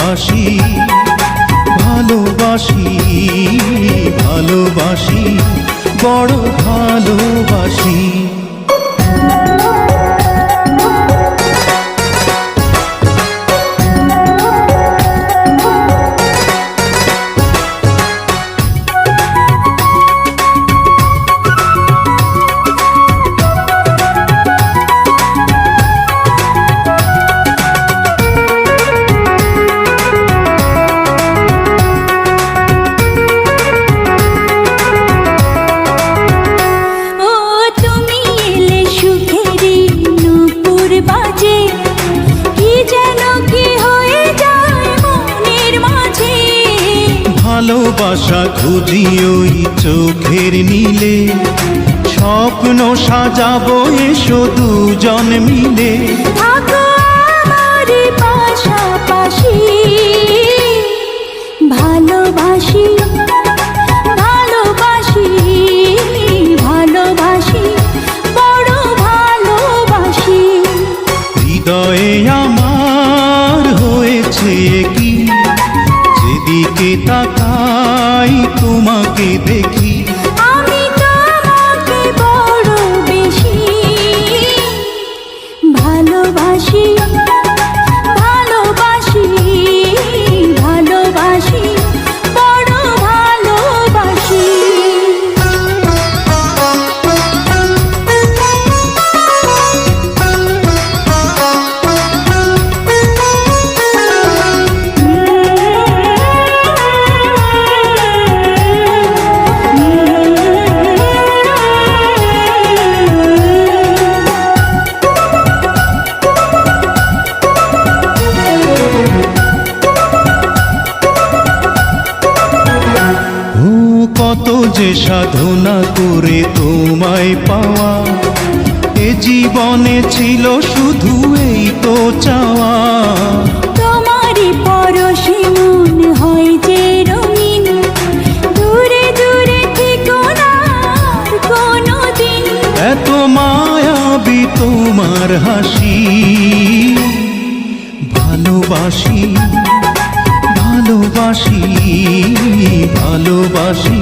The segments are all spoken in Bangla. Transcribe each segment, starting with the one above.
ভালোবাসি ভালোবাসি ভালোবাসি বড় ভালোবাসি। ভালোবাসা খুঁজি ওই চোখের নীলে, স্বপ্ন সাজাবো এসো দুজন মিলে। থাকো আমার পাশাপাশি, ভালোবাসি ভালোবাসি ভালোবাসি বড় ভালোবাসি। হৃদয়ে আমার হয়েছে কি, যেদিকে তাকাই তোমাকে দেখি। আমি তোমাকে বড় বেশি ভালোবাসি ভালোবাসি ভালোবাসি বড় ভালোবাসি। কত যে সাধনা করে তোমায় পাওয়া, এ জীবনে ছিল শুধু এই তো চাওয়া। তোমারই পরশে মন হয় যে রঙিন, দূরে দূরে থেকো না কোনোদিন। এত মায়াবী তোমার হাসি, ভালোবাসি ভালোবাসি ভালোবাসি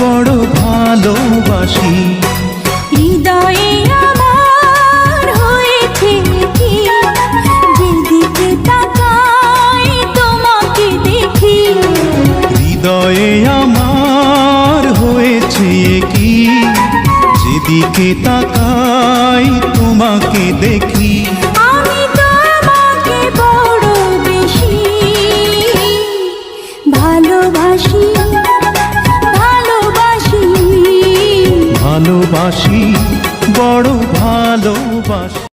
বড় ভালোবাসি। হৃদয়ে আমার হয়েছে কি, যেদিকে তাকাই তোমাকে দেখি। হৃদয়ে আমার হয়েছে কি, যেদিকে তাকাই তোমাকে দেখি। আমি তোমাকে বড় বেশি ভালোবাসি ভালোবাসি ভালোবাসি বড় ভালোবাসি।